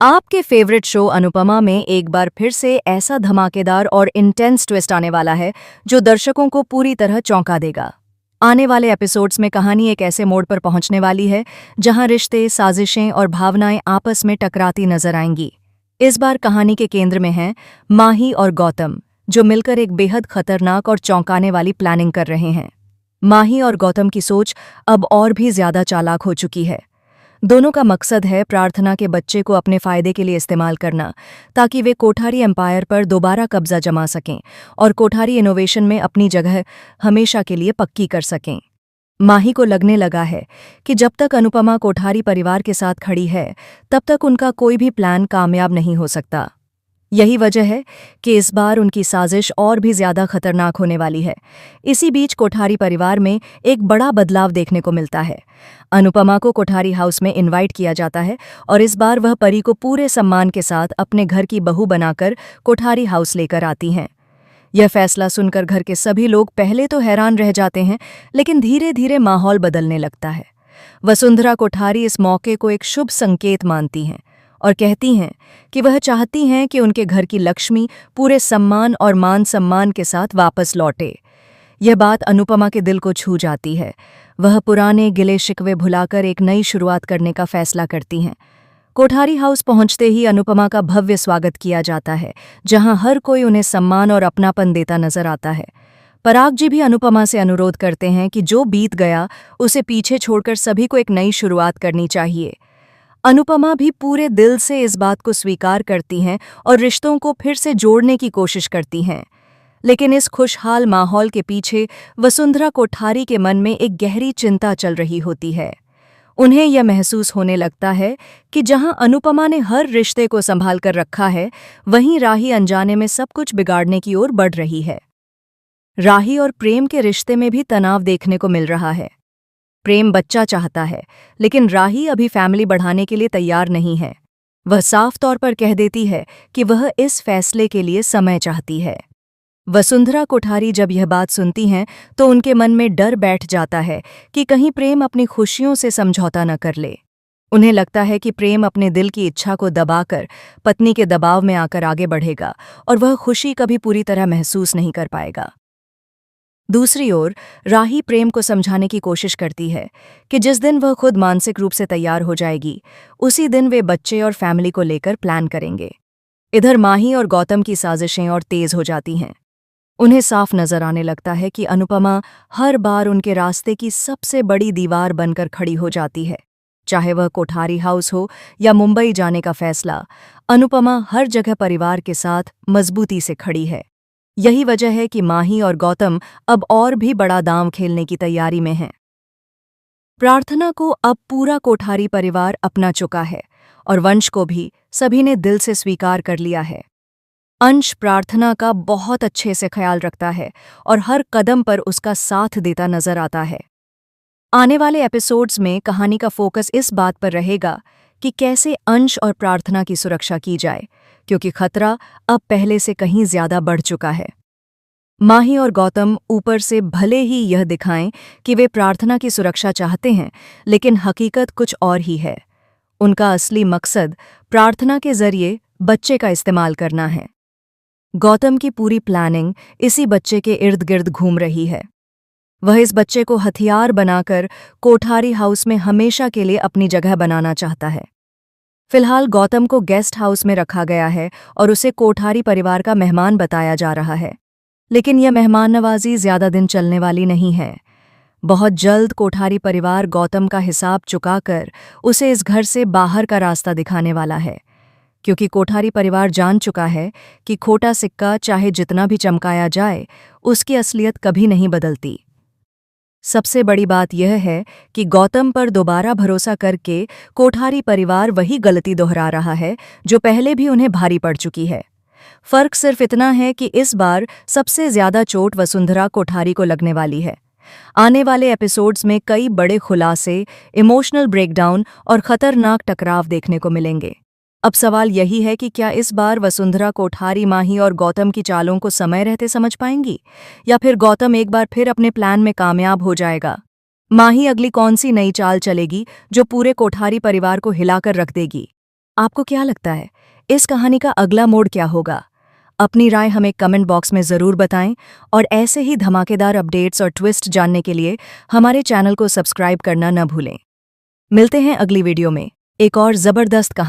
आपके favourite show Anupama में एक बार फिर से ऐसा धमाकेदार और इंटेंस ट्विस्ट आने वाला है जो दर्शकों को पूरी तरह चौंका देगा। आने वाले एपिसोड्स में कहानी एक ऐसे मोड़ पर पहुंचने वाली है जहां रिश्ते, साजिशें और भावनाएं आपस में टकराती नजर आएंगी। इस बार कहानी के केंद्र में हैं माही और गौतम, जो मिलकर एक बेहद खतरनाक और चौंकाने वाली प्लानिंग कर रहे हैं। माही और गौतम की सोच अब और भी ज्यादा चालाक हो चुकी है। दोनों का मकसद है प्रार्थना के बच्चे को अपने फायदे के लिए इस्तेमाल करना, ताकि वे कोठारी एम्पायर पर दोबारा कब्जा जमा सकें और कोठारी इनोवेशन में अपनी जगह हमेशा के लिए पक्की कर सकें। माही को लगने लगा है कि जब तक अनुपमा कोठारी परिवार के साथ खड़ी है, तब तक उनका कोई भी प्लान कामयाब नहीं हो सकता। यही वजह है कि इस बार उनकी साजिश और भी ज्यादा खतरनाक होने वाली है। इसी बीच कोठारी परिवार में एक बड़ा बदलाव देखने को मिलता है। अनुपमा को कोठारी हाउस में इनवाइट किया जाता है और इस बार वह परी को पूरे सम्मान के साथ अपने घर की बहू बनाकर कोठारी हाउस लेकर आती हैं। यह फैसला सुनकर घर के सभी लोग पहले तो हैरान रह जाते हैं, लेकिन धीरे धीरे माहौल बदलने लगता है। वसुंधरा कोठारी इस मौके को एक शुभ संकेत मानती हैं और कहती हैं कि वह चाहती हैं कि उनके घर की लक्ष्मी पूरे सम्मान और मान सम्मान के साथ वापस लौटे। यह बात अनुपमा के दिल को छू जाती है। वह पुराने गिले शिकवे भुलाकर एक नई शुरुआत करने का फैसला करती हैं। कोठारी हाउस पहुंचते ही अनुपमा का भव्य स्वागत किया जाता है, जहां हर कोई उन्हें सम्मान और अपनापन देता नजर आता है। पराग जी भी अनुपमा से अनुरोध करते हैं कि जो बीत गया उसे पीछे छोड़कर सभी को एक नई शुरुआत करनी चाहिए। अनुपमा भी पूरे दिल से इस बात को स्वीकार करती हैं और रिश्तों को फिर से जोड़ने की कोशिश करती हैं। लेकिन इस खुशहाल माहौल के पीछे वसुंधरा कोठारी के मन में एक गहरी चिंता चल रही होती है। उन्हें यह महसूस होने लगता है कि जहां अनुपमा ने हर रिश्ते को संभाल कर रखा है, वहीं राही अनजाने में सब कुछ बिगाड़ने की ओर बढ़ रही है। राही और प्रेम के रिश्ते में भी तनाव देखने को मिल रहा है। प्रेम बच्चा चाहता है, लेकिन राही अभी फैमिली बढ़ाने के लिए तैयार नहीं है। वह साफ तौर पर कह देती है कि वह इस फैसले के लिए समय चाहती है। वसुंधरा कोठारी जब यह बात सुनती हैं तो उनके मन में डर बैठ जाता है कि कहीं प्रेम अपनी खुशियों से समझौता न कर ले। उन्हें लगता है कि प्रेम अपने दिल की इच्छा को दबाकर पत्नी के दबाव में आकर आगे बढ़ेगा और वह खुशी कभी पूरी तरह महसूस नहीं कर पाएगा। दूसरी ओर राही प्रेम को समझाने की कोशिश करती है कि जिस दिन वह खुद मानसिक रूप से तैयार हो जाएगी, उसी दिन वे बच्चे और फैमिली को लेकर प्लान करेंगे। इधर माही और गौतम की साजिशें और तेज हो जाती हैं। उन्हें साफ नजर आने लगता है कि अनुपमा हर बार उनके रास्ते की सबसे बड़ी दीवार बनकर खड़ी हो जाती है। चाहे वह कोठारी हाउस हो या मुंबई जाने का फैसला, अनुपमा हर जगह परिवार के साथ मजबूती से खड़ी है। यही वजह है कि माही और गौतम अब और भी बड़ा दांव खेलने की तैयारी में हैं। प्रार्थना को अब पूरा कोठारी परिवार अपना चुका है और वंश को भी सभी ने दिल से स्वीकार कर लिया है। अंश प्रार्थना का बहुत अच्छे से ख्याल रखता है और हर कदम पर उसका साथ देता नजर आता है। आने वाले एपिसोड्स में कहानी का फोकस इस बात पर रहेगा कि कैसे अंश और प्रार्थना की सुरक्षा की जाए, क्योंकि खतरा अब पहले से कहीं ज्यादा बढ़ चुका है। माही और गौतम ऊपर से भले ही यह दिखाएं कि वे प्रार्थना की सुरक्षा चाहते हैं, लेकिन हकीकत कुछ और ही है। उनका असली मकसद प्रार्थना के जरिए बच्चे का इस्तेमाल करना है। गौतम की पूरी प्लानिंग इसी बच्चे के इर्द गिर्द घूम रही है। वह इस बच्चे को हथियार बनाकर कोठारी हाउस में हमेशा के लिए अपनी जगह बनाना चाहता है। फिलहाल गौतम को गेस्ट हाउस में रखा गया है और उसे कोठारी परिवार का मेहमान बताया जा रहा है। लेकिन यह मेहमान नवाजी ज्यादा दिन चलने वाली नहीं है। बहुत जल्द कोठारी परिवार गौतम का हिसाब चुकाकर उसे इस घर से बाहर का रास्ता दिखाने वाला है, क्योंकि कोठारी परिवार जान चुका है कि खोटा सिक्का चाहे जितना भी चमकाया जाए, उसकी असलियत कभी नहीं बदलती। सबसे बड़ी बात यह है कि गौतम पर दोबारा भरोसा करके कोठारी परिवार वही गलती दोहरा रहा है जो पहले भी उन्हें भारी पड़ चुकी है। फर्क सिर्फ इतना है कि इस बार सबसे ज्यादा चोट वसुंधरा कोठारी को लगने वाली है। आने वाले एपिसोड्स में कई बड़े खुलासे, इमोशनल ब्रेकडाउन और खतरनाक टकराव देखने को मिलेंगे। अब सवाल यही है कि क्या इस बार वसुंधरा कोठारी, माही और गौतम की चालों को समय रहते समझ पाएंगी, या फिर गौतम एक बार फिर अपने प्लान में कामयाब हो जाएगा। माही अगली कौन सी नई चाल चलेगी जो पूरे कोठारी परिवार को हिलाकर रख देगी। आपको क्या लगता है, इस कहानी का अगला मोड़ क्या होगा? अपनी राय हमें कमेंट बॉक्स में ज़रूर बताएं और ऐसे ही धमाकेदार अपडेट्स और ट्विस्ट जानने के लिए हमारे चैनल को सब्सक्राइब करना न भूलें। मिलते हैं अगली वीडियो में एक और ज़बरदस्त कहानी।